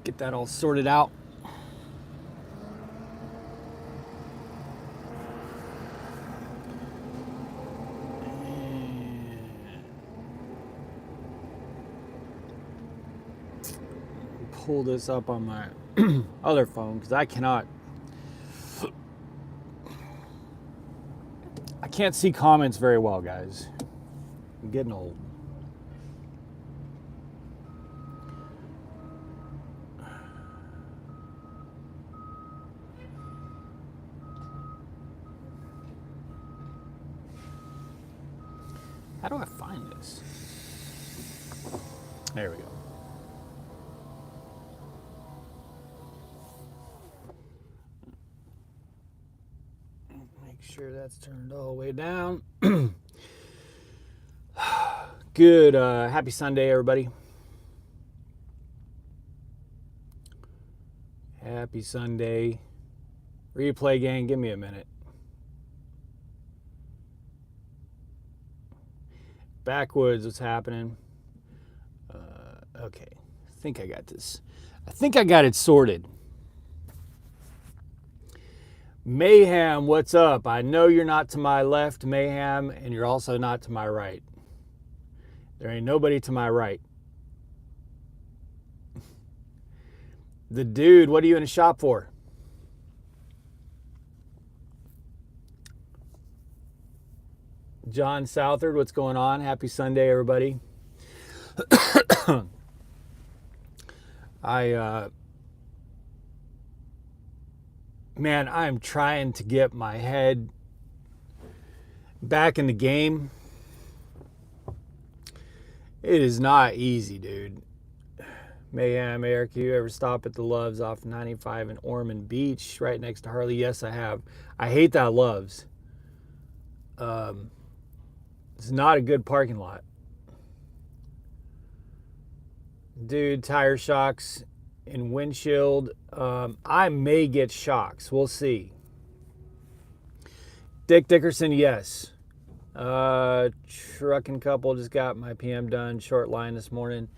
Get that all sorted out. Pull this up on my other phone because I can't see comments very well, guys. I'm getting old. How do I find this? There we go. Make sure that's turned all the way down. Good. Happy Sunday, everybody. Happy Sunday. Replay gang, give me a minute. Backwoods, what's happening? Okay, I think I got this. I think I got it sorted. Mayhem, what's up? I know you're not to my left, Mayhem, and you're also not to my right. There ain't nobody to my right. The dude, what are you in a shop for? John Southard, what's going on? Happy Sunday, everybody. Man, I'm trying to get my head back in the game. It is not easy, dude. Mayhem, Eric, you ever stop at the Loves off 95 in Ormond Beach, right next to Harley? Yes, I have. I hate that Loves. It's not a good parking lot. Dude, tire shocks and windshield. I may get shocks. We'll see. Dick Dickerson, yes. Trucking couple just got my PM done. Short line this morning.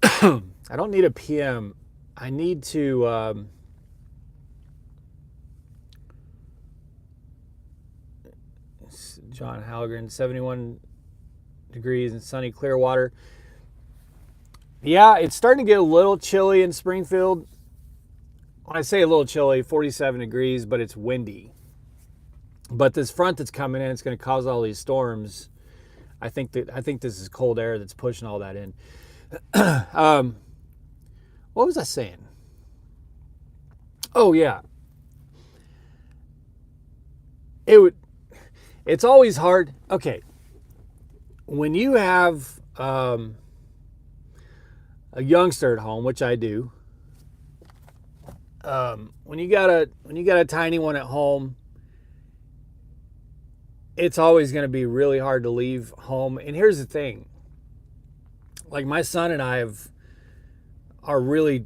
I don't need a PM. I need to... John Halgren, 71 degrees and sunny Clearwater. Yeah, it's starting to get a little chilly in Springfield. When I say a little chilly, 47 degrees, but it's windy. But this front that's coming in, it's going to cause all these storms. I think this is cold air that's pushing all that in. What was I saying? Oh yeah. It's always hard. Okay. When you have a youngster at home, which I do, when you got a tiny one at home, it's always going to be really hard to leave home. And here's the thing. Like my son and I are really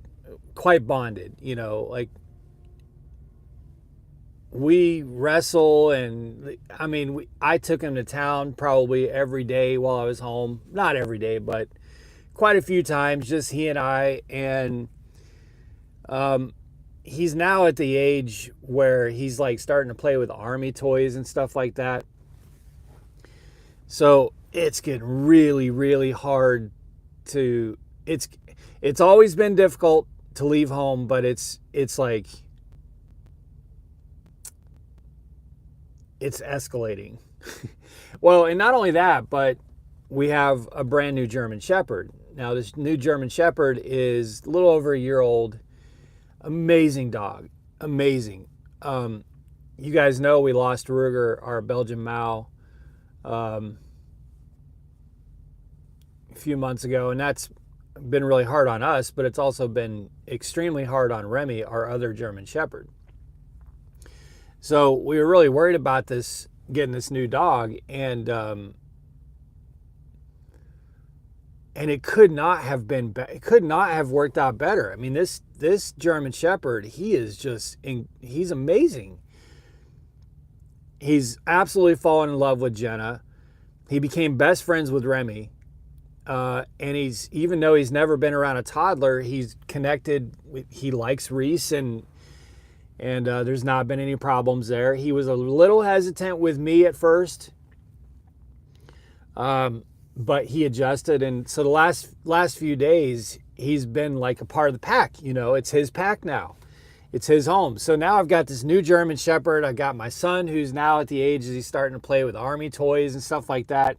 quite bonded, you know, like we wrestle, and I mean, I took him to town probably every day while I was home. Not every day, but quite a few times, just he and I. And he's now at the age where he's like starting to play with Army toys and stuff like that. So it's getting really, really hard to, it's always been difficult to leave home, but it's like, it's escalating. Well, and not only that, but we have a brand new German Shepherd. Now, this new German Shepherd is a little over a year old. Amazing dog. Amazing. You guys know we lost Ruger, our Belgian Mau, a few months ago, and that's been really hard on us, but it's also been extremely hard on Remy, our other German Shepherd. So we were really worried about getting this new dog, and it could not have worked out better. I mean, this German Shepherd, he's amazing. He's absolutely fallen in love with Jenna. He became best friends with Remy. And he's, even though he's never been around a toddler, he's connected with, he likes Reese, and there's not been any problems there. He was a little hesitant with me at first, but he adjusted, and so the last few days he's been like a part of the pack. You know, it's his pack now. It's his home. So now I've got this new German Shepherd. I got my son, who's now at the age that he's starting to play with Army toys and stuff like that,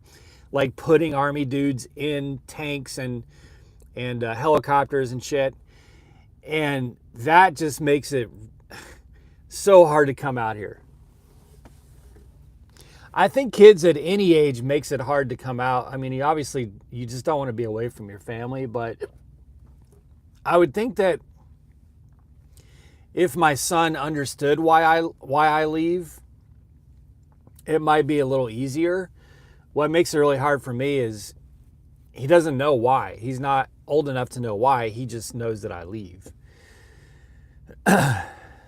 like putting Army dudes in tanks and helicopters and shit. And that just makes it so hard to come out here. I think kids at any age makes it hard to come out. I mean, you just don't want to be away from your family, but I would think that if my son understood why I leave, it might be a little easier. What makes it really hard for me is he doesn't know why. He's not old enough to know why. He just knows that I leave.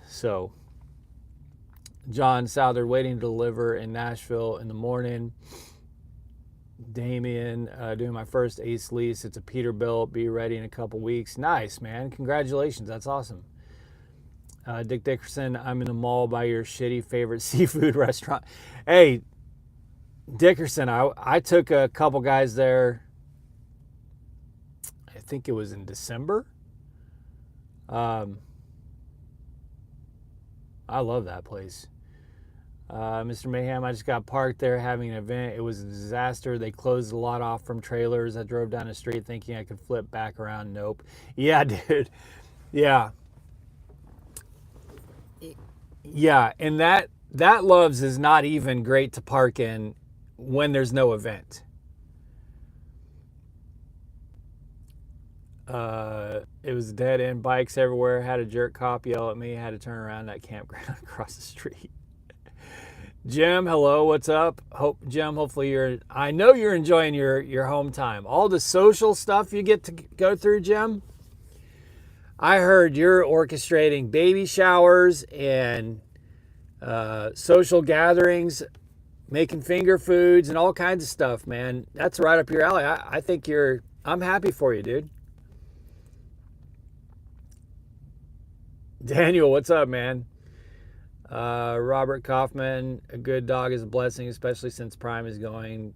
So, John Souther waiting to deliver in Nashville in the morning. Damien doing my first Ace lease. It's a Peterbilt. Be ready in a couple weeks. Nice, man. Congratulations. That's awesome. Dick Dickerson, I'm in the mall by your shitty favorite seafood restaurant. Hey, Dickerson, I took a couple guys there. I think it was in December. I love that place. Mr. Mayhem, I just got parked there having an event. It was a disaster. They closed a lot off from trailers. I drove down the street thinking I could flip back around. Nope. Yeah, dude. Yeah. Yeah, and that Loves is not even great to park in when there's no event. It was dead end, bikes everywhere, had a jerk cop yell at me, had to turn around that campground across the street. Jim, hello, what's up? Jim, hopefully I know you're enjoying your home time. All the social stuff you get to go through, Jim. I heard you're orchestrating baby showers and social gatherings, making finger foods and all kinds of stuff, man. That's right up your alley. I think I'm happy for you, dude. Daniel, what's up, man? Robert Kaufman, a good dog is a blessing, especially since Prime is going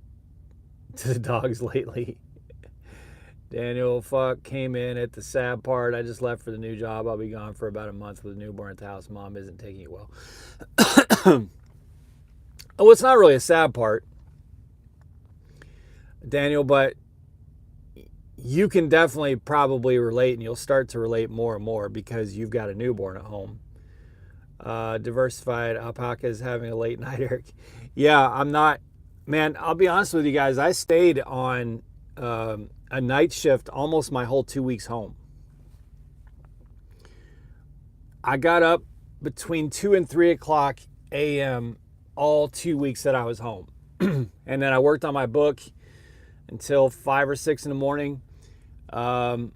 to the dogs lately. Daniel, came in at the sad part. I just left for the new job. I'll be gone for about a month with a newborn at the house. Mom isn't taking it well. Oh, it's not really a sad part, Daniel, but you can definitely probably relate, and you'll start to relate more and more because you've got a newborn at home. Diversified Alpaca is having a late night, Eric. Yeah, I'm not, man, I'll be honest with you guys. I stayed on a night shift almost my whole 2 weeks home. I got up between 2 and 3 o'clock a.m. all 2 weeks that I was home. And then I worked on my book until 5 or 6 in the morning. And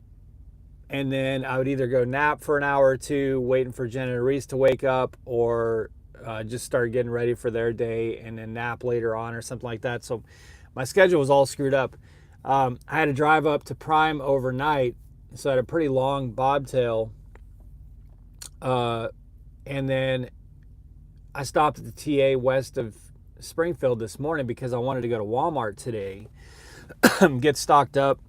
then I would either go nap for an hour or two, waiting for Jen and Reese to wake up, or just start getting ready for their day and then nap later on or something like that. So my schedule was all screwed up. I had to drive up to Prime overnight, so I had a pretty long bobtail. And then I stopped at the TA west of Springfield this morning because I wanted to go to Walmart today, get stocked up,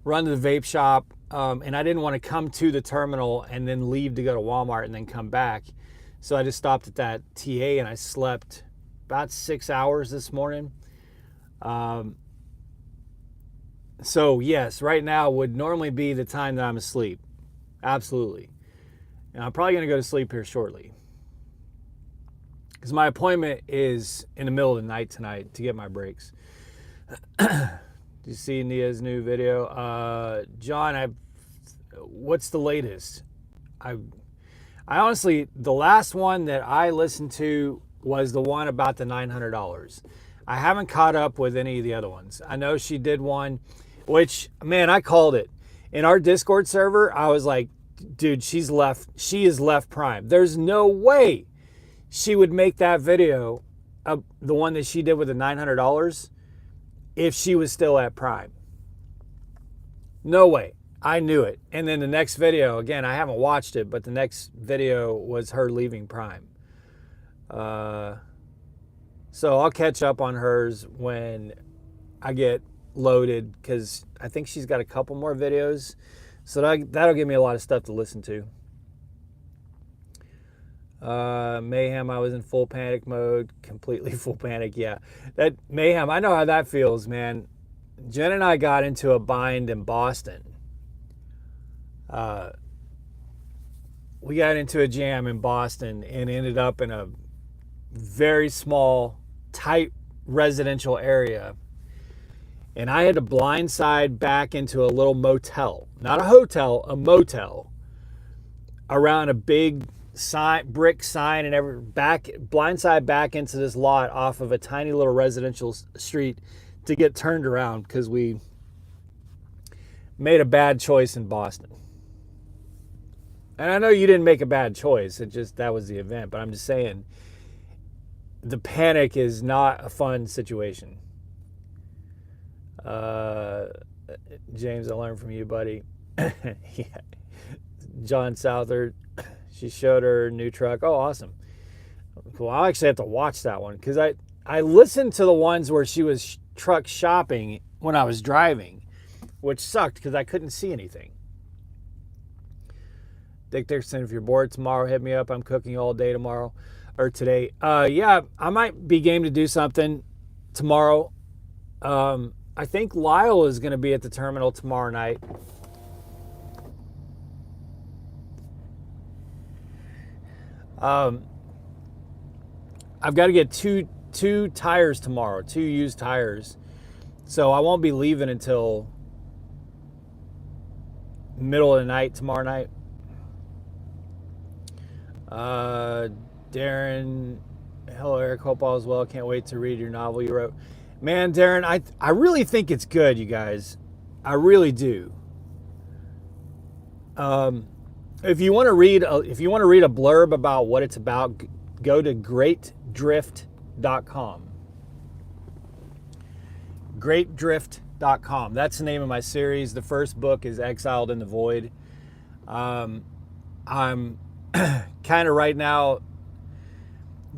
run to the vape shop, and I didn't want to come to the terminal and then leave to go to Walmart and then come back. So I just stopped at that TA and I slept about 6 hours this morning. So yes, right now would normally be the time that I'm asleep. Absolutely. And I'm probably going to go to sleep here shortly, because my appointment is in the middle of the night tonight to get my breaks. Do you see Nia's new video? John, what's the latest? I honestly, the last one that I listened to was the one about the $900. I haven't caught up with any of the other ones. I know she did one, which, man, I called it. In our Discord server, I was like, dude, she is left Prime. There's no way she would make that video, the one that she did with the $900, if she was still at Prime. No way. I knew it. And then the next video, again, I haven't watched it, but the next video was her leaving Prime. So I'll catch up on hers when I get loaded, because I think she's got a couple more videos. So that'll give me a lot of stuff to listen to. Mayhem, I was in full panic mode, completely full panic. Yeah, that Mayhem, I know how that feels, man. Jen and I got into a bind in Boston. We got into a jam in Boston and ended up in a very small, tight residential area. And I had to blindside back into a little motel, not a hotel, a motel, around a big brick sign, and blindside back into this lot off of a tiny little residential street to get turned around because we made a bad choice in Boston. And I know you didn't make a bad choice. That was the event. But I'm just saying, the panic is not a fun situation. James, I learned from you, buddy. Yeah. John Southard, she showed her new truck. Oh, awesome. Well, I'll actually have to watch that one, because I listened to the ones where she was truck shopping when I was driving, which sucked because I couldn't see anything. Dick Dixon, if you're bored tomorrow, hit me up. I'm cooking all day tomorrow, or today. Yeah, I might be game to do something tomorrow. I think Lyle is going to be at the terminal tomorrow night. I've got to get two tires tomorrow, 2 used tires. So I won't be leaving until middle of the night tomorrow night. Darren, hello Eric, hope all is well. Can't wait to read your novel you wrote. Man, Darren, I really think it's good, you guys. I really do. If you want to read a blurb about what it's about, go to greatdrift.com. Greatdrift.com. That's the name of my series. The first book is Exiled in the Void. I'm kind of right now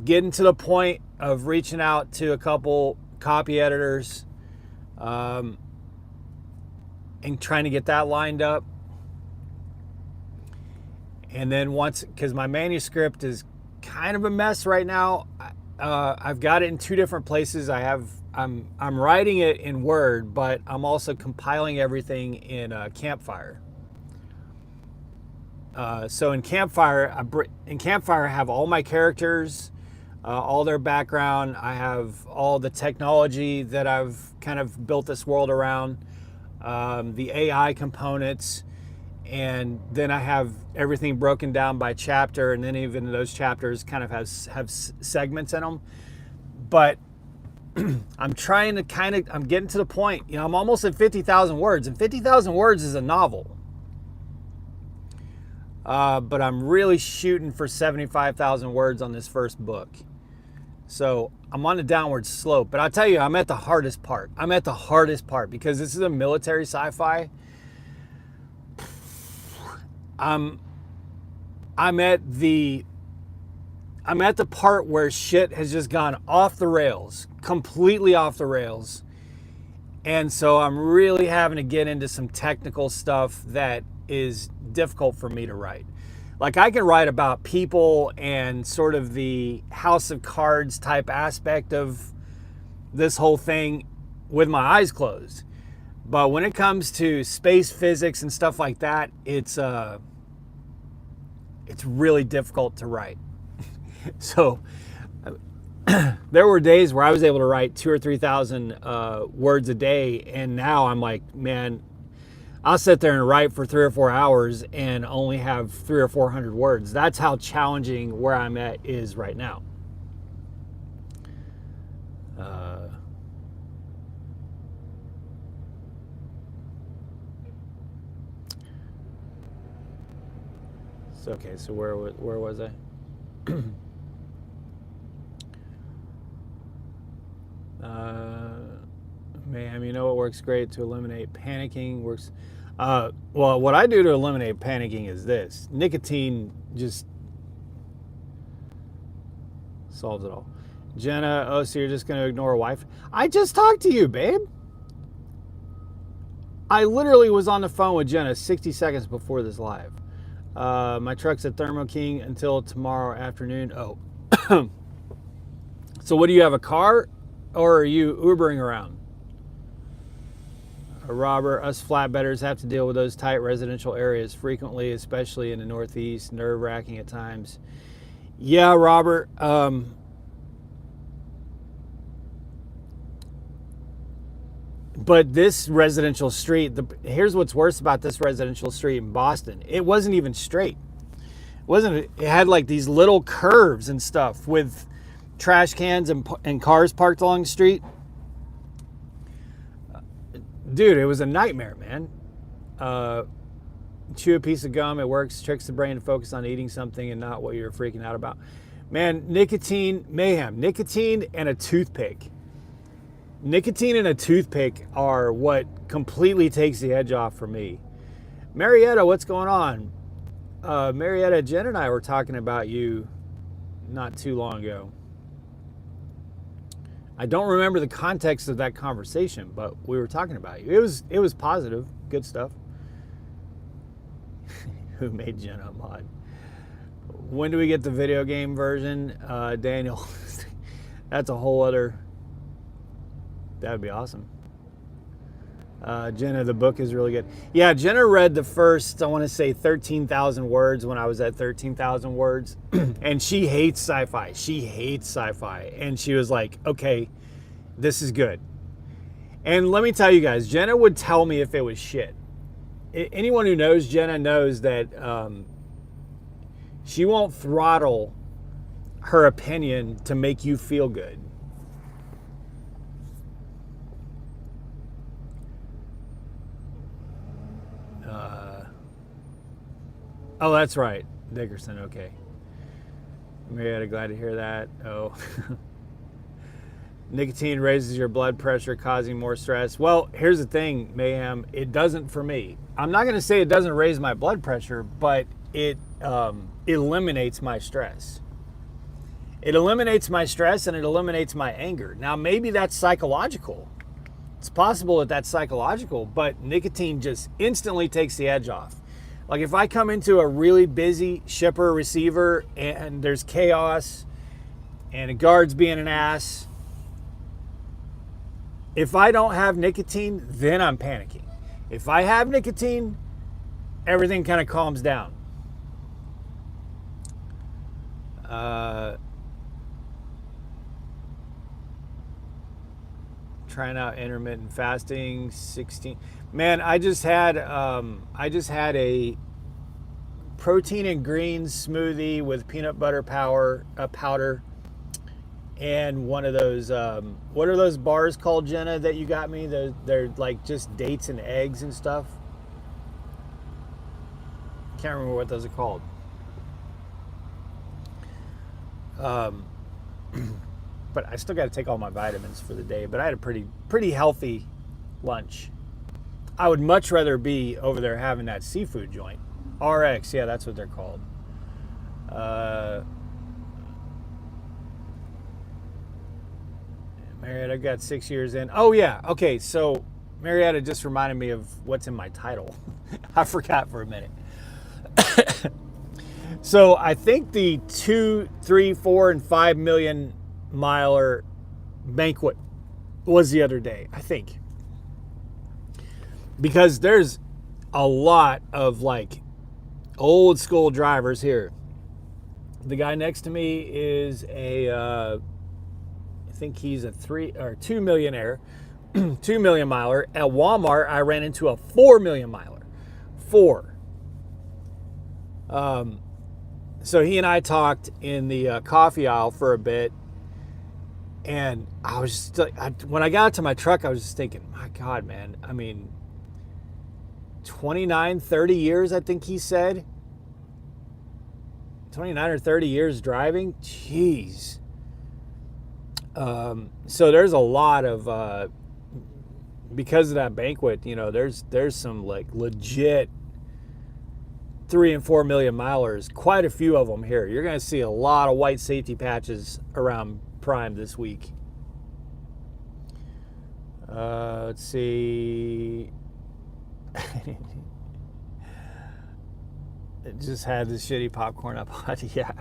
getting to the point of reaching out to a couple copy editors and trying to get that lined up. And then because my manuscript is kind of a mess right now, I've got it in 2 different places. I'm writing it in Word, but I'm also compiling everything in Campfire. So in Campfire, I have all my characters, all their background. I have all the technology that I've kind of built this world around, the AI components, and then I have everything broken down by chapter, and then even those chapters kind of have segments in them. But I'm trying to I'm getting to the point, I'm almost at 50,000 words, and 50,000 words is a novel. But I'm really shooting for 75,000 words on this first book. So I'm on a downward slope, but I'll tell you, I'm at the hardest part. Because this is a military sci-fi. I'm at the part where shit has just gone off the rails, completely off the rails. And so I'm really having to get into some technical stuff that is difficult for me to write. Like, I can write about people and sort of the House of Cards type aspect of this whole thing with my eyes closed. But when it comes to space physics and stuff like that, it's really difficult to write. So there were days where I was able to write 2,000 or 3,000 words a day, and now I'm like, man, I'll sit there and write for 3 or 4 hours and only have 300 or 400 words. That's how challenging where I'm at is right now. Okay, so where was I? Man, works great to eliminate panicking. Well, what I do to eliminate panicking is this. Nicotine just solves it all. Jenna, oh, so you're just going to ignore a wife? I just talked to you, babe. I literally was on the phone with Jenna 60 seconds before this live. My truck's at Thermo King until tomorrow afternoon. Oh. So what do you have, a car or are you Ubering around? Robert, us flatbedders have to deal with those tight residential areas frequently, especially in the Northeast, nerve-wracking at times. Yeah, Robert. But this residential street, here's what's worse about this residential street in Boston. It wasn't even straight. It had like these little curves and stuff with trash cans and cars parked along the street. Dude, it was a nightmare, man. Chew a piece of gum, it works, tricks the brain to focus on eating something and not what you're freaking out about. Man, nicotine, mayhem. Nicotine and a toothpick. Nicotine and a toothpick are what completely takes the edge off for me. Marietta, what's going on? Marietta, Jen and I were talking about you not too long ago. I don't remember the context of that conversation, but we were talking about you. It was positive, good stuff. Who made Jen a mod? When do we get the video game version? Daniel, that's a whole other... That'd be awesome. Jenna, the book is really good. Yeah, Jenna read the first, I want to say 13,000 words when I was at 13,000 words. And she hates sci-fi. She hates sci-fi. And she was like, okay, this is good. And let me tell you guys, Jenna would tell me if it was shit. Anyone who knows Jenna knows that she won't throttle her opinion to make you feel good. Oh, that's right. Dickerson, okay. Marietta, glad to hear that. Oh. Nicotine raises your blood pressure, causing more stress. Well, here's the thing, Mayhem. It doesn't for me. I'm not going to say it doesn't raise my blood pressure, but it eliminates my stress. It eliminates my stress and it eliminates my anger. Now, maybe that's psychological. It's possible that that's psychological, but nicotine just instantly takes the edge off. Like if I come into a really busy shipper receiver and there's chaos and a guard's being an ass, if I don't have nicotine, then I'm panicking. If I have nicotine, everything kind of calms down. Trying out intermittent fasting, 16. Man, I just had a protein and greens smoothie with peanut butter powder, and one of those. What are those bars called, Jenna? That you got me? They're like just dates and eggs and stuff. Can't remember what those are called. But I still got to take all my vitamins for the day. But I had a pretty healthy lunch. I would much rather be over there having that seafood joint. RX, yeah, that's what they're called. Marietta got 6 years in. Oh, yeah. Okay, so Marietta just reminded me of what's in my title. I forgot for a minute. So I think the 2, 3, 4, and 5 million miler banquet was the other day, I think. Because there's a lot of like old school drivers here. The guy next to me is I think he's a 2 millionaire, 2 million miler. At Walmart, I ran into a 4 million miler. 4. So he and I talked in the coffee aisle for a bit. And I was just, when I got out to my truck, I was just thinking, my God, man, I mean, 29, 30 years, I think he said. 29 or 30 years driving? Jeez. So there's a lot of because of that banquet, you know, there's some like legit 3 and 4 million milers, quite a few of them here. You're going to see a lot of white safety patches around Prime this week. Let's see. It just had this shitty popcorn up hot. Yeah.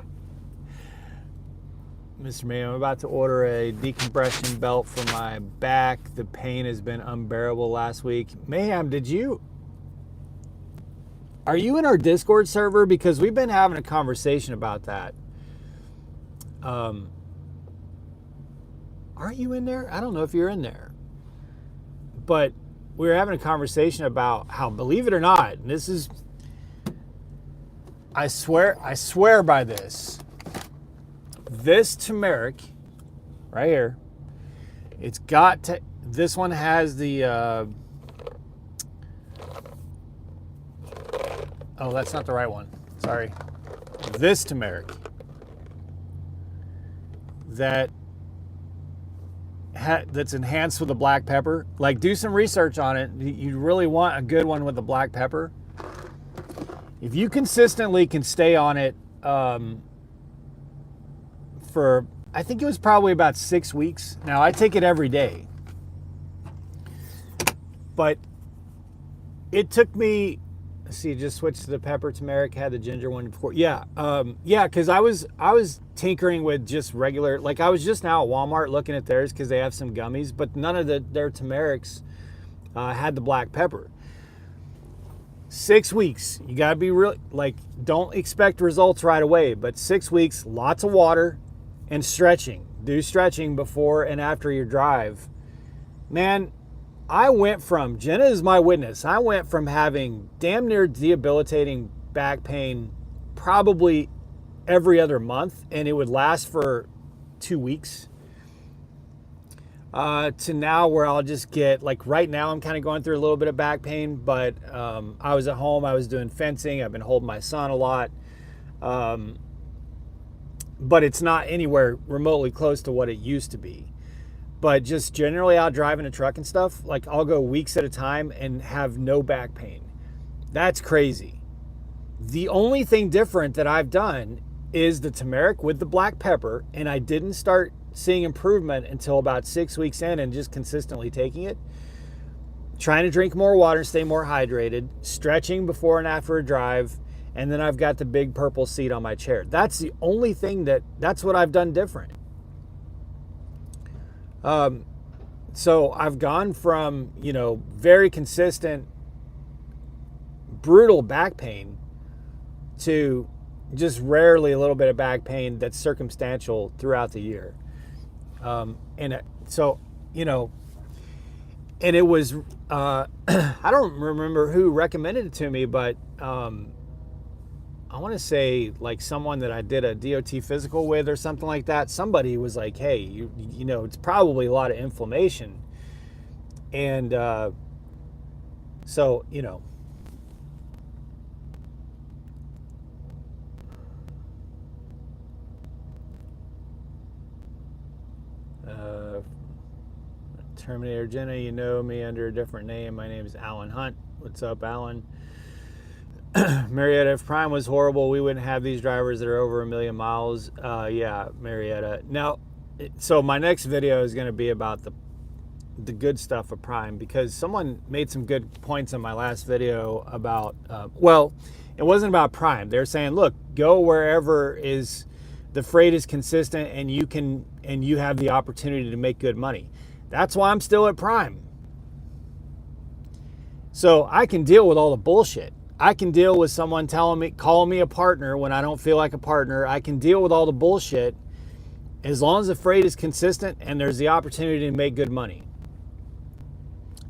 Mr. May, I'm about to order a decompression belt for my back. The pain has been unbearable last week. Mayhem, are you in our Discord server? Because we've been having a conversation about that. Aren't you in there? I don't know if you're in there. But we were having a conversation about how, believe it or not, and this is, I swear by this. This turmeric right here, it's got to, this one has the, oh, that's not the right one. Sorry. This turmeric that's enhanced with the black pepper. Like, do some research on it. You really want a good one with the black pepper. If you consistently can stay on it for, I think it was probably about 6 weeks. Now, I take it every day. But it took me, let's see, just switched to the pepper turmeric, had the ginger one before. Yeah, because I was tinkering with just regular, like I was just now at Walmart looking at theirs because they have some gummies, but none of their turmerics had the black pepper. 6 weeks, you gotta be real, like, don't expect results right away, but 6 weeks, lots of water and stretching. Do stretching before and after your drive. Man, I went from, Jenna is my witness, I went from having damn near debilitating back pain probably every other month, and it would last for 2 weeks, to now where I'll just get, like right now I'm kind of going through a little bit of back pain, but I was at home, I was doing fencing, I've been holding my son a lot, but it's not anywhere remotely close to what it used to be. But just generally out driving a truck and stuff, like I'll go weeks at a time and have no back pain. That's crazy. The only thing different that I've done is the turmeric with the black pepper, and I didn't start seeing improvement until about 6 weeks in, and just consistently taking it. Trying to drink more water, stay more hydrated, stretching before and after a drive, and then I've got the big purple seat on my chair. That's the only thing that's what I've done different. So I've gone from, you know, very consistent, brutal back pain to just rarely a little bit of back pain that's circumstantial throughout the year. So, you know, and it was, I don't remember who recommended it to me, but I want to say like someone that I did a DOT physical with or something like that. Somebody was like, hey, you know, it's probably a lot of inflammation. And so, you know, Terminator Jenna, you know me under a different name. My name is Alan Hunt. What's up, Alan? Marietta, if Prime was horrible, we wouldn't have these drivers that are over 1 million miles. Yeah, Marietta. Now, so my next video is going to be about the good stuff of Prime, because someone made some good points in my last video about, well, it wasn't about Prime. They're saying, look, go wherever is the freight is consistent and you have the opportunity to make good money. That's why I'm still at Prime. So I can deal with all the bullshit. I can deal with someone calling me a partner when I don't feel like a partner. I can deal with all the bullshit as long as the freight is consistent and there's the opportunity to make good money.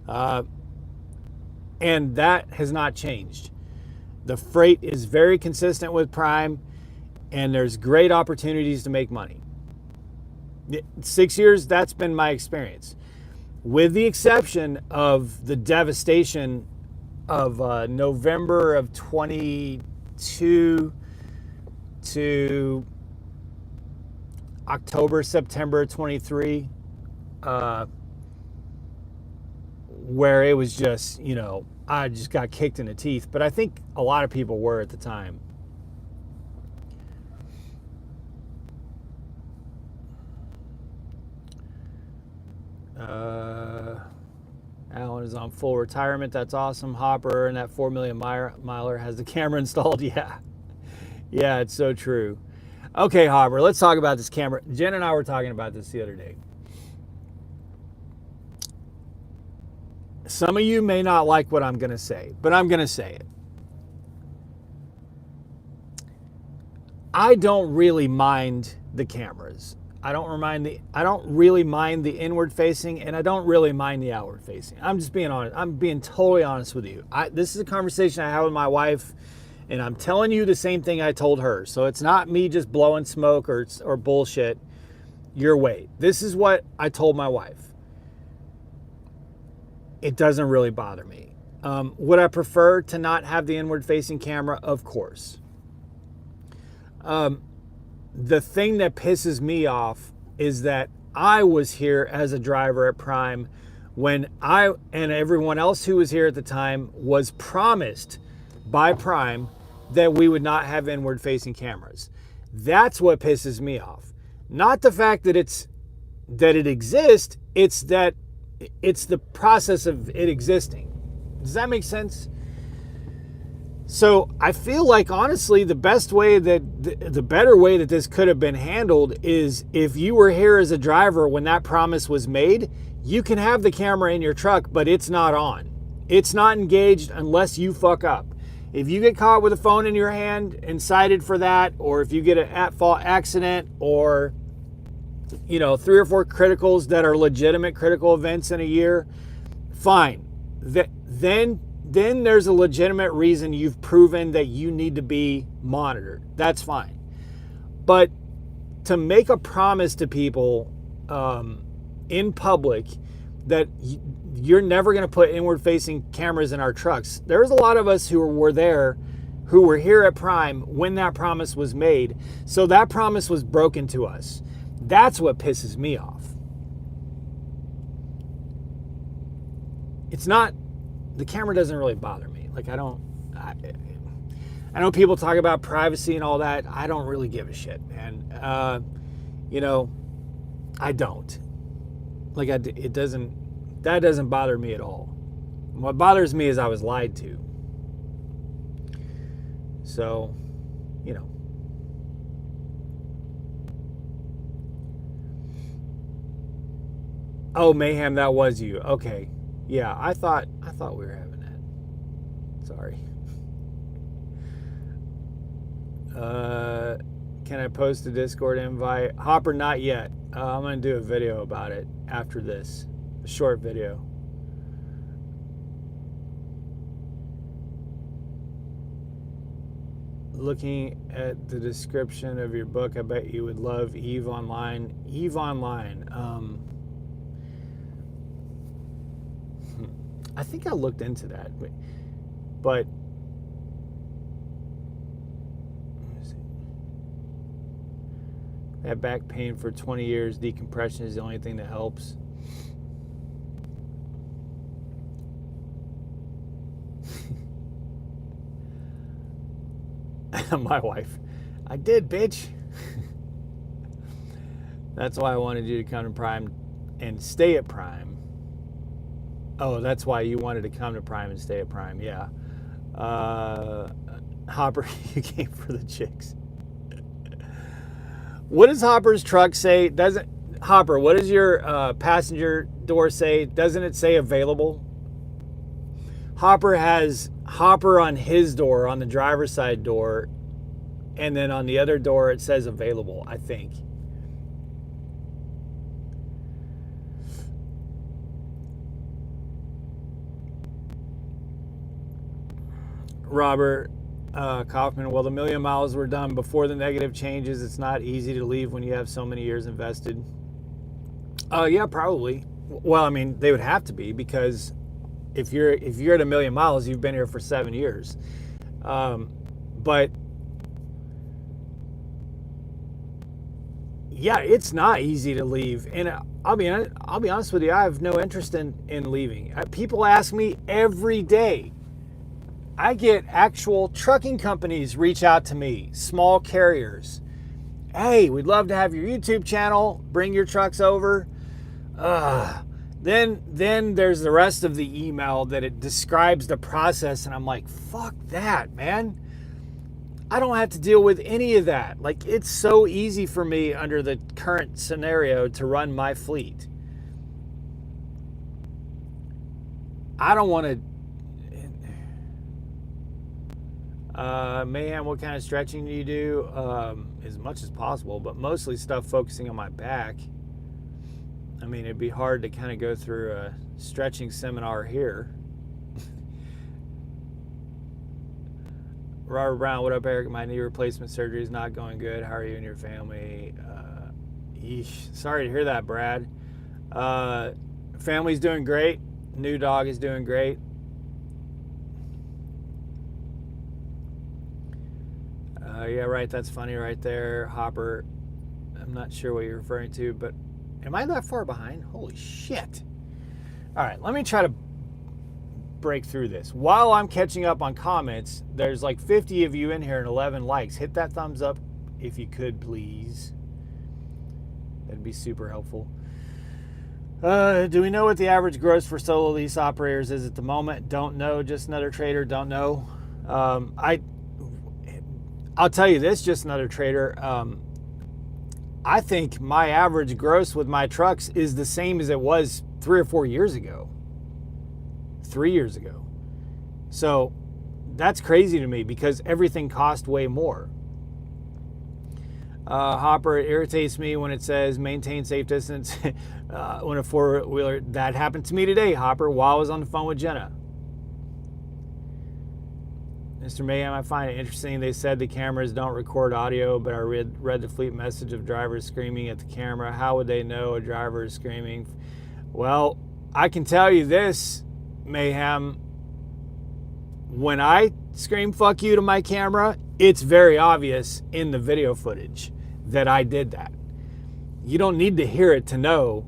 And that has not changed. The freight is very consistent with Prime, and there's great opportunities to make money. 6 years, that's been my experience. With the exception of the devastation of November of 22 to October, September 23, where it was just, I just got kicked in the teeth. But I think a lot of people were at the time. Alan is on full retirement. That's awesome. Hopper and that 4 million miler has the camera installed. Yeah. Yeah, it's so true. Okay, Hopper, let's talk about this camera. Jen and I were talking about this the other day. Some of you may not like what I'm going to say, but I'm going to say it. I don't really mind the cameras. I don't really mind the inward facing, and I don't really mind the outward facing. I'm just being honest. I'm being totally honest with you. This is a conversation I had with my wife, and I'm telling you the same thing I told her. So it's not me just blowing smoke or bullshit your way. This is what I told my wife. It doesn't really bother me. Would I prefer to not have the inward facing camera? Of course. The thing that pisses me off is that I was here as a driver at Prime when I and everyone else who was here at the time was promised by Prime that we would not have inward facing cameras. That's what pisses me off. Not the fact that it exists, it's that it's the process of it existing. Does that make sense? So I feel like, honestly, the better way that this could have been handled is if you were here as a driver when that promise was made, you can have the camera in your truck, but it's not on. It's not engaged unless you fuck up. If you get caught with a phone in your hand and cited for that, or if you get an at-fault accident, or 3 or 4 criticals that are legitimate critical events in a year, fine. Then there's a legitimate reason you've proven that you need to be monitored. That's fine. But to make a promise to people in public that you're never going to put inward-facing cameras in our trucks. There's a lot of us who were here at Prime when that promise was made. So that promise was broken to us. That's what pisses me off. It's not, the camera doesn't really bother me. Like, I know people talk about privacy and all that. I don't really give a shit, man. I don't. Like, that doesn't bother me at all. What bothers me is I was lied to. So, Oh, Mayhem, that was you. Okay. Yeah, I thought we were having that. Sorry. Can I post a Discord invite? Hopper, not yet. I'm going to do a video about it after this. A short video. Looking at the description of your book, I bet you would love Eve Online. Eve Online. I think I looked into that, but that back pain for 20 years, decompression is the only thing that helps. My wife, I did, bitch. That's why I wanted you to come to Prime and stay at Prime. Oh, that's why you wanted to come to Prime and stay at Prime. Yeah. Hopper, you came for the chicks. What does Hopper's truck say? Hopper, what does your passenger door say? Doesn't it say available? Hopper has Hopper on his door, on the driver's side door, and then on the other door it says available, I think. Robert Kaufman, well, the million miles were done before the negative changes. It's not easy to leave when you have so many years invested. Yeah, probably. Well, I mean, they would have to be, because if you're at a million miles, you've been here for 7 years. But yeah, it's not easy to leave. And I'll be honest with you, I have no interest in leaving. People ask me every day. I get actual trucking companies reach out to me, small carriers. Hey, we'd love to have your YouTube channel. Bring your trucks over. Then there's the rest of the email that it describes the process, and I'm like, fuck that, man. I don't have to deal with any of that. Like, it's so easy for me under the current scenario to run my fleet. I don't want to. Mayhem, what kind of stretching do you do? As much as possible, but mostly stuff focusing on my back. I mean, it'd be hard to kind of go through a stretching seminar here. Robert Brown, what up, Eric? My knee replacement surgery is not going good. How are you and your family? Sorry to hear that, Brad. Family's doing great. New dog is doing great. Yeah, right. That's funny right there. Hopper, I'm not sure what you're referring to, but am I that far behind? Holy shit. All right, let me try to break through this. While I'm catching up on comments, there's like 50 of you in here and 11 likes. Hit that thumbs up if you could, please. That'd be super helpful. Do we know what the average gross for solo lease operators is at the moment? Don't know. Just another trader. Don't know. I'll tell you this, just another trader. I think my average gross with my trucks is the same as it was 3 or 4 years ago. 3 years ago. So that's crazy to me because everything cost way more. Hopper, it irritates me when it says maintain safe distance when a four-wheeler. That happened to me today, Hopper, while I was on the phone with Jenna. Mr. Mayhem, I find it interesting. They said the cameras don't record audio, but I read the fleet message of drivers screaming at the camera. How would they know a driver is screaming? Well, I can tell you this, Mayhem. When I scream fuck you to my camera, it's very obvious in the video footage that I did that. You don't need to hear it to know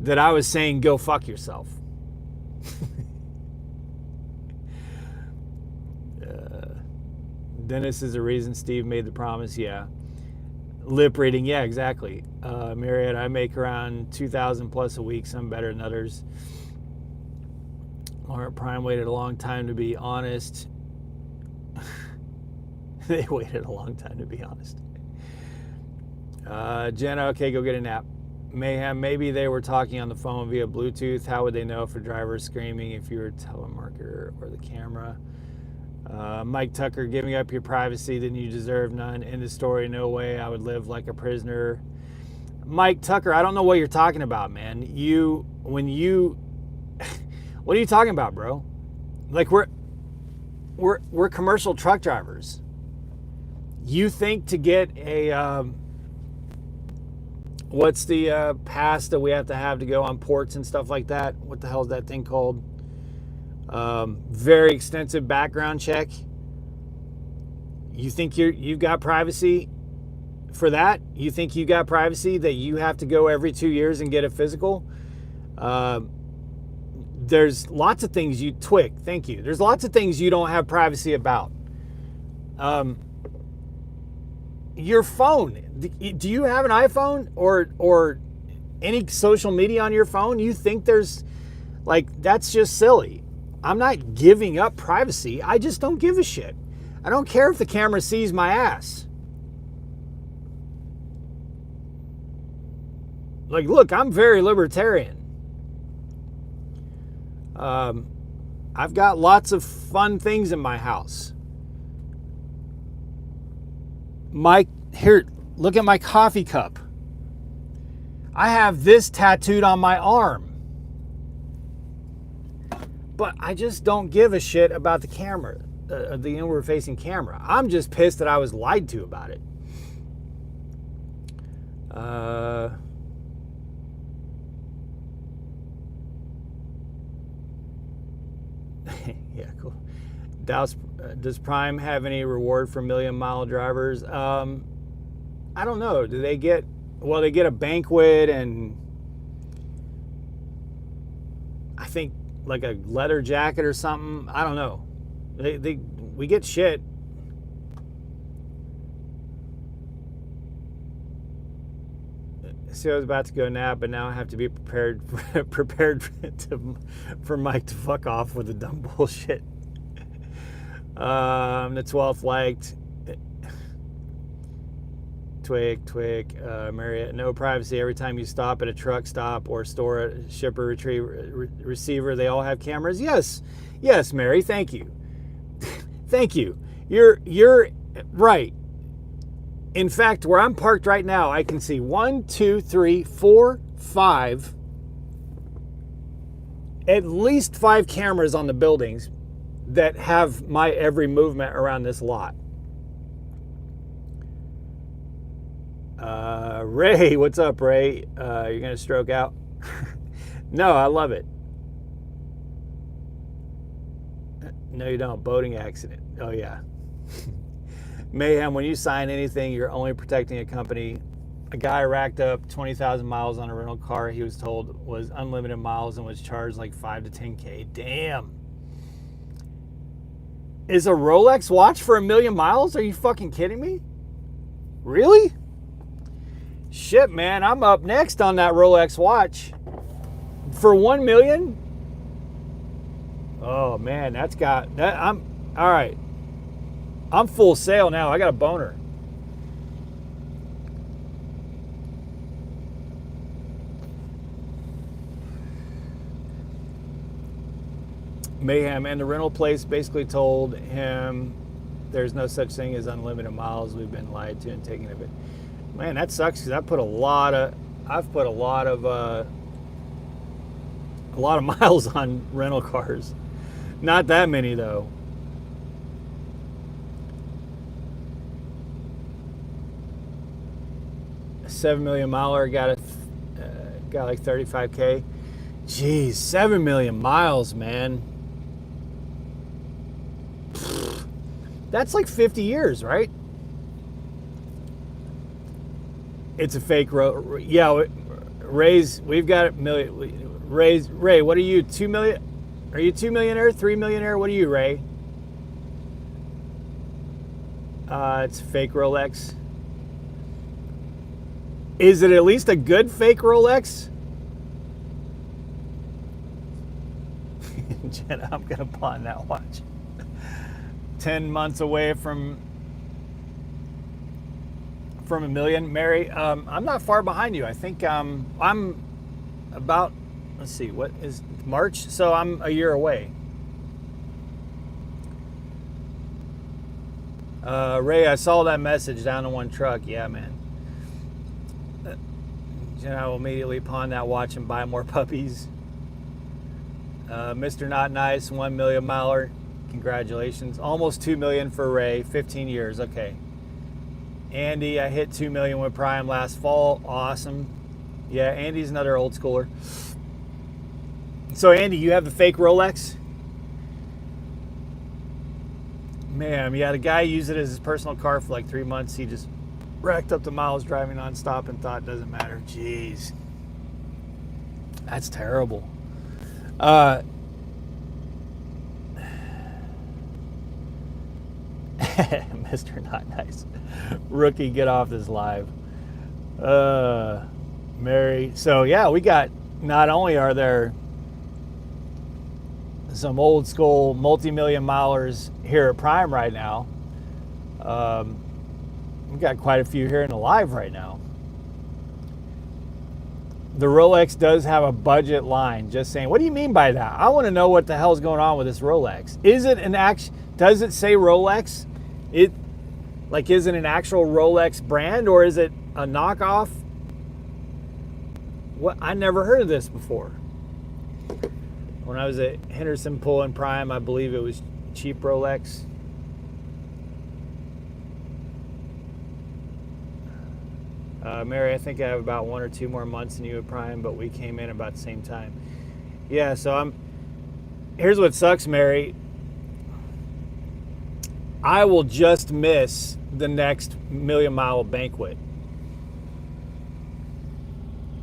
that I was saying go fuck yourself. Dennis is the reason Steve made the promise. Yeah. Lip reading. Yeah, exactly. Marriott, I make around 2,000 plus a week, some better than others. Laurent Prime waited a long time to be honest. They waited a long time to be honest. Jenna, okay, go get a nap. Mayhem, maybe they were talking on the phone via Bluetooth. How would they know if a driver is screaming if you were a telemarketer or the camera? Mike Tucker, giving up your privacy, then you deserve none. End of story. No way I would live like a prisoner. Mike Tucker, I don't know what you're talking about, man. What are you talking about, bro? Like we're commercial truck drivers. You think to get a what's the pass that we have to go on ports and stuff like that? What the hell is that thing called? Very extensive background check. You think you've got privacy for that? You think you got privacy that you have to go every 2 years and get a physical? There's lots of things thank you. There's lots of things you don't have privacy about. Your phone. Do you have an iPhone or any social media on your phone? You think there's that's just silly. I'm not giving up privacy. I just don't give a shit. I don't care if the camera sees my ass. Look, I'm very libertarian. I've got lots of fun things in my house. Here, look at my coffee cup. I have this tattooed on my arm. But I just don't give a shit about the camera, the inward-facing camera. I'm just pissed that I was lied to about it. Yeah, cool. Does Prime have any reward for million-mile drivers? I don't know. Do they get well, they get a banquet and I think like a leather jacket or something. I don't know. We get shit. See, I was about to go nap, but now I have to be prepared for Mike to fuck off with the dumb bullshit. The 12th liked. Twig, Marriott. No privacy. Every time you stop at a truck stop or store, shipper, receiver, they all have cameras. Yes, Mary. Thank you. Thank you. You're right. In fact, where I'm parked right now, I can see 1, 2, 3, 4, 5, at least 5 cameras on the buildings that have my every movement around this lot. Ray, what's up, Ray? You're gonna stroke out? No, I love it. No, you don't. Boating accident. Oh yeah. Mayhem, when you sign anything, you're only protecting a company. A guy racked up 20,000 miles on a rental car he was told was unlimited miles and was charged like 5 to 10K. Damn. Is a Rolex watch for 1 million miles? Are you fucking kidding me? Really? Shit, man, I'm up next on that Rolex watch. For 1 million? Oh man, that's got that. I'm all right. I'm full sail now. I got a boner. Mayhem, and the rental place basically told him there's no such thing as unlimited miles. We've been lied to and taken a bit. Man, that sucks because I've put a lot of miles on rental cars. Not that many though. A 7 million miler got like 35K. Jeez, 7 million miles, man. That's like 50 years, right? It's a fake road. Yeah, Ray's. We've got a million. Ray, what are you? 2 million? Are you 2 millionaire? 3 millionaire? What are you, Ray? It's a fake Rolex. Is it at least a good fake Rolex? Jenna, I'm gonna pawn that watch. 10 months away from 1 million. Mary, I'm not far behind you. I think I'm about, let's see, what is March? So I'm a year away. Ray, I saw that message down in one truck. Yeah, man. I will immediately pawn that watch and buy more puppies. Mr. Not Nice, 1 million miler. Congratulations. Almost 2 million for Ray. 15 years. Okay. Andy, I hit 2 million with Prime last fall. Awesome. Yeah, Andy's another old schooler. So, Andy, you have the fake Rolex? Man, yeah, the guy used it as his personal car for like 3 months. He just racked up the miles driving nonstop and thought it doesn't matter. Jeez. That's terrible. Mr. Not Nice. Rookie, get off this live. Mary. So, yeah, we got, not only are there some old school multi-million milers here at Prime right now, we've got quite a few here in the live right now. The Rolex does have a budget line. Just saying. What do you mean by that? I want to know what the hell's going on with this Rolex. Is it an does it say Rolex? Is it an actual Rolex brand or is it a knockoff? What? I never heard of this before. When I was at Henderson Pool and Prime, I believe it was cheap Rolex. Mary, I think I have about 1 or 2 more months than you at Prime, but we came in about the same time. Yeah, so here's what sucks, Mary. I will just miss the next million mile banquet.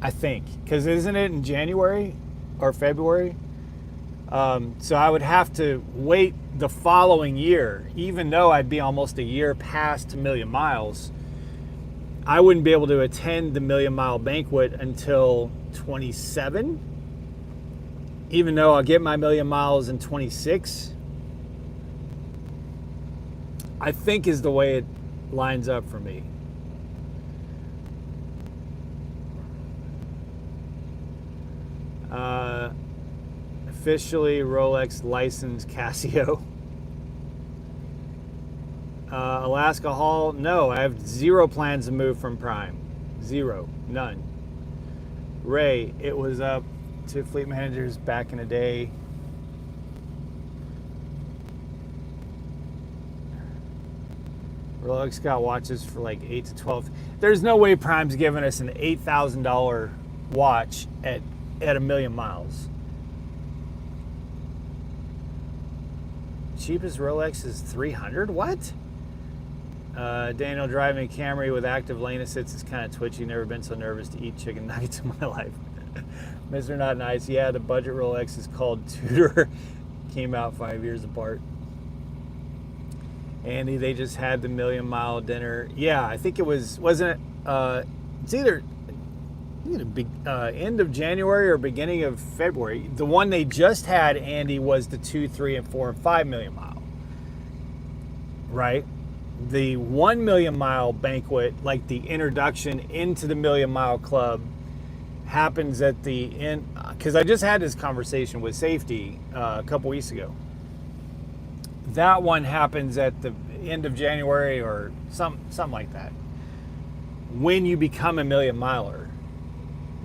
I think, because isn't it in January or February? So I would have to wait the following year, even though I'd be almost a year past a million miles. I wouldn't be able to attend the Million Mile Banquet until 27, even though I'll get my million miles in 26. I think is the way it lines up for me. Officially Rolex licensed Casio. Alaska Hall, no, I have zero plans to move from Prime. Zero, none. Ray, it was up to fleet managers back in the day. Rolex got watches for like 8 to 12. There's no way Prime's giving us an $8,000 watch at a million miles. Cheapest Rolex is 300. What? Daniel, driving a Camry with active lane assist is kind of twitchy. Never been so nervous to eat chicken nuggets in my life. Mr. Not Nice. Yeah, the budget Rolex is called Tudor. Came out 5 years apart. Andy, they just had the Million Mile dinner. Yeah, I think it wasn't it? It's either end of January or beginning of February. The one they just had, Andy, was the 2, 3, and 4, and 5 million mile. Right? The 1 million mile banquet, like the introduction into the Million Mile Club, happens at the end. Because I just had this conversation with Safety a couple weeks ago. That one happens at the end of January or something like that, when you become a million miler.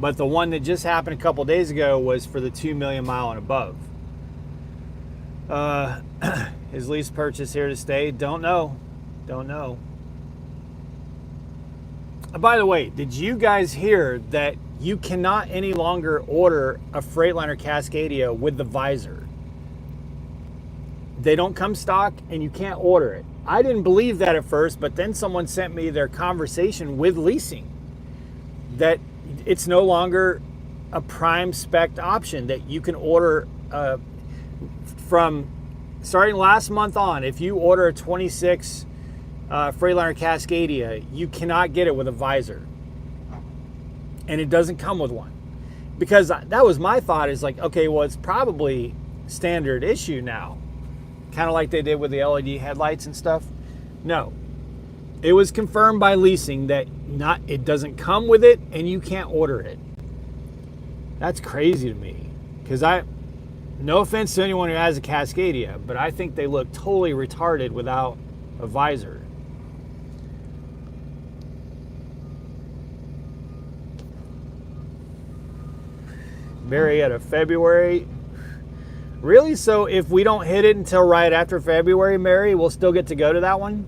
But the one that just happened a couple days ago was for the 2 million mile and above. Is lease purchase here to stay? Don't know. By the way, did you guys hear that you cannot any longer order a Freightliner Cascadia with the visor? They don't come stock and you can't order it. I didn't believe that at first, but then someone sent me their conversation with leasing that it's no longer a prime spec option, that you can order from starting last month on. If you order a 26 Freightliner Cascadia, you cannot get it with a visor, and it doesn't come with one. Because that was my thought, is like, okay, well, it's probably standard issue now, kind of like they did with the LED headlights and stuff. No, it was confirmed by leasing that it doesn't come with it and you can't order it. That's crazy to me, because no offense to anyone who has a Cascadia, but I think they look totally retarded without a visor. Marietta, February. Really? So if we don't hit it until right after February, Mary, we'll still get to go to that one?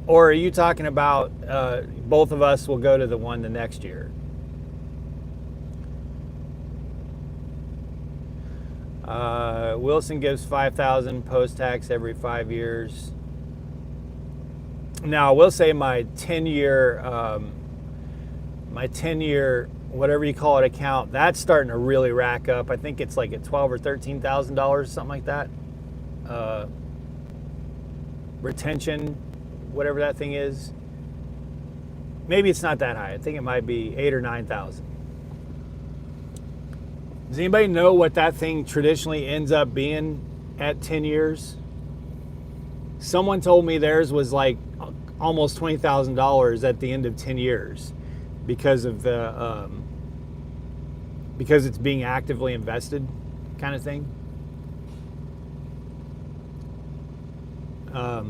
Or are you talking about both of us will go to the one the next year? Wilson gives $5,000 post-tax every 5 years. Now, I will say my 10-year, whatever you call it, account, that's starting to really rack up. I think it's like at $12,000 or $13,000, something like that. Retention, whatever that thing is. Maybe it's not that high. I think it might be $8,000 or $9,000. Does anybody know what that thing traditionally ends up being at 10 years? Someone told me theirs was like almost $20,000 at the end of 10 years because of the because it's being actively invested, kind of thing. I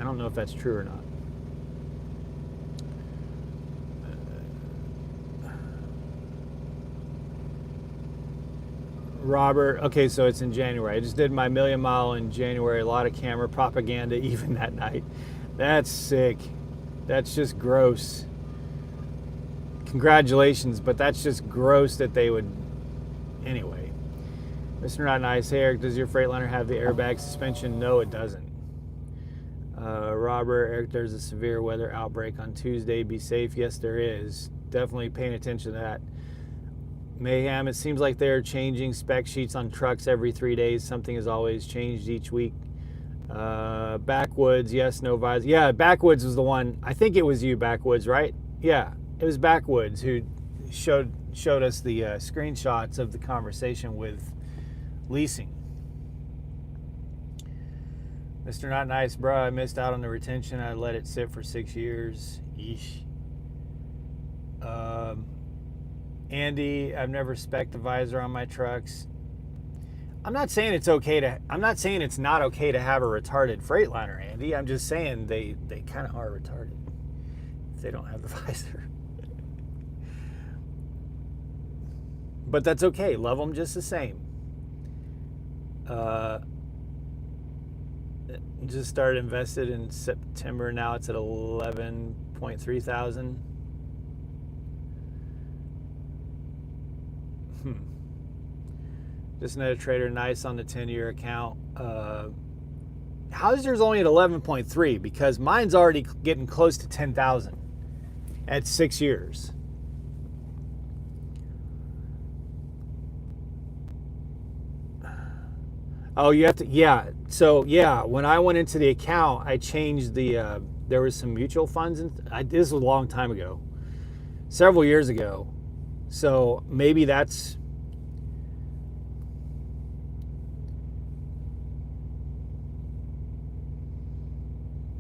don't know if that's true or not. Robert, okay, so it's in January. I just did my million mile in January. A lot of camera propaganda even that night. That's sick. That's just gross. Congratulations, but that's just gross that they would. Anyway, Mr. Not Nice, hey Eric, does your Freightliner have the airbag suspension? No, it doesn't. Robert, Eric, there's a severe weather outbreak on Tuesday. Be safe. Yes, there is. Definitely paying attention to that. Mayhem, it seems like they're changing spec sheets on trucks every 3 days. Something is always changed each week. Backwoods, yes, no visor. Yeah, Backwoods was the one. I think it was you, Backwoods, right? Yeah, it was Backwoods who showed us the screenshots of the conversation with leasing. Mr. Not Nice, bro, I missed out on the retention. I let it sit for 6 years. Yeesh. Andy, I've never spec'd the visor on my trucks. I'm not saying it's not okay to have a retarded Freightliner, Andy. I'm just saying they kind of are retarded if they don't have the visor. But that's okay. Love them just the same. Just started invested in September. Now it's at 11.3 thousand. Just another trader, nice on the 10-year account. How's yours only at 11.3? Because mine's already getting close to 10,000 at 6 years. Oh, you have to, yeah. So, yeah, when I went into the account, I changed the, there was some mutual funds. This was a long time ago, several years ago. So maybe that's,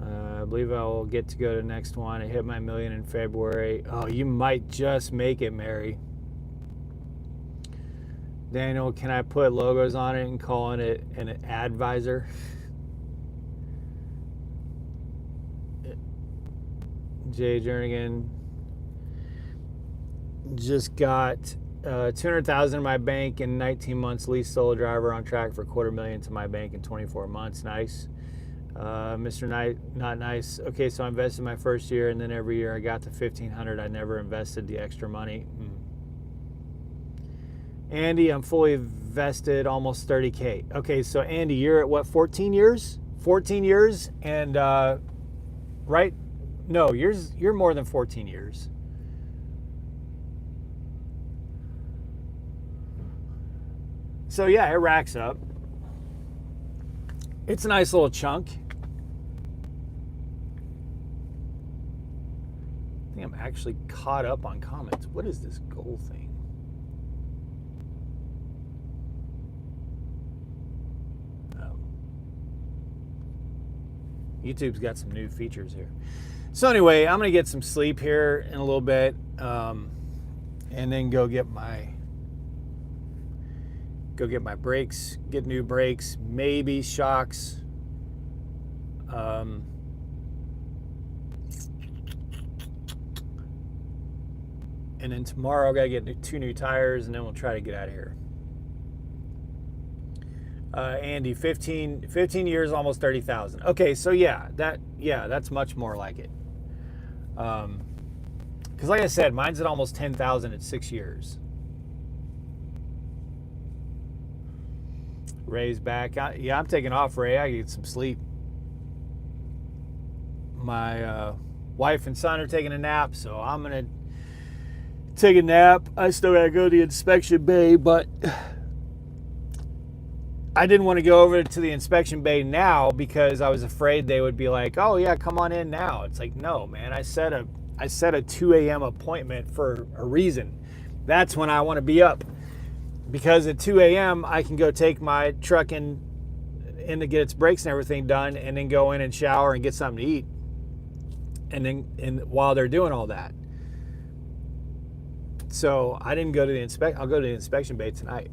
I believe I'll get to go to the next one. I hit my million in February. Oh, you might just make it, Mary. Daniel, can I put logos on it and call it an advisor? Jay Jernigan just got 200,000 in my bank in 19 months. Lease solo driver on track for $250,000 to my bank in 24 months. Nice. Mr. Not Nice. Okay, so I invested my first year, and then every year I got to 1,500. I never invested the extra money. Andy, I'm fully vested, almost 30K. Okay, so Andy, you're at what, 14 years? 14 years, and right? No, you're more than 14 years. So yeah, it racks up. It's a nice little chunk. I think I'm actually caught up on comments. What is this goal thing? YouTube's got some new features here. So anyway, I'm gonna get some sleep here in a little bit, and then go get my brakes, get new brakes, maybe shocks. And then tomorrow I gotta get 2 new tires, and then we'll try to get out of here. Andy, 15 years, almost 30,000. Okay, so yeah, that's much more like it. Because like I said, mine's at almost 10,000 at 6 years. Ray's back. Yeah, I'm taking off, Ray. I get some sleep. My wife and son are taking a nap, so I'm gonna take a nap. I still gotta go to the inspection bay, but I didn't want to go over to the inspection bay now because I was afraid they would be like, "Oh yeah, come on in now." It's like, no, man. I set a 2 a.m. appointment for a reason. That's when I want to be up, because at 2 a.m. I can go take my truck in to get its brakes and everything done, and then go in and shower and get something to eat. And while they're doing all that, so I didn't go to the I'll go to the inspection bay tonight.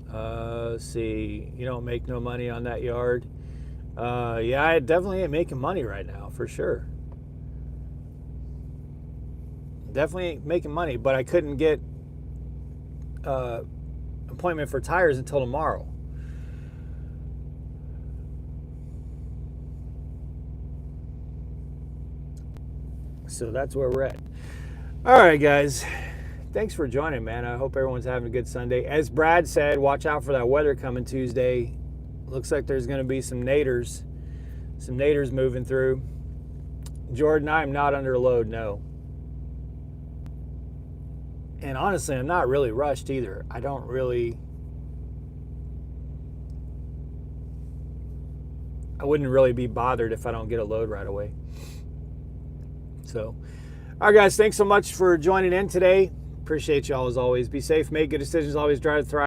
Let's see. You don't make no money on that yard. Yeah, I definitely ain't making money right now, for sure. Definitely ain't making money, but I couldn't get appointment for tires until tomorrow. So that's where we're at. All right, guys. Thanks for joining, man. I hope everyone's having a good Sunday. As Brad said, watch out for that weather coming Tuesday. Looks like there's going to be some naders moving through. Jordan, I am not under a load, no. And honestly, I'm not really rushed either. I wouldn't really be bothered if I don't get a load right away. So, all right, guys, thanks so much for joining in today. Appreciate y'all as always. Be safe, make good decisions, always drive to thrive.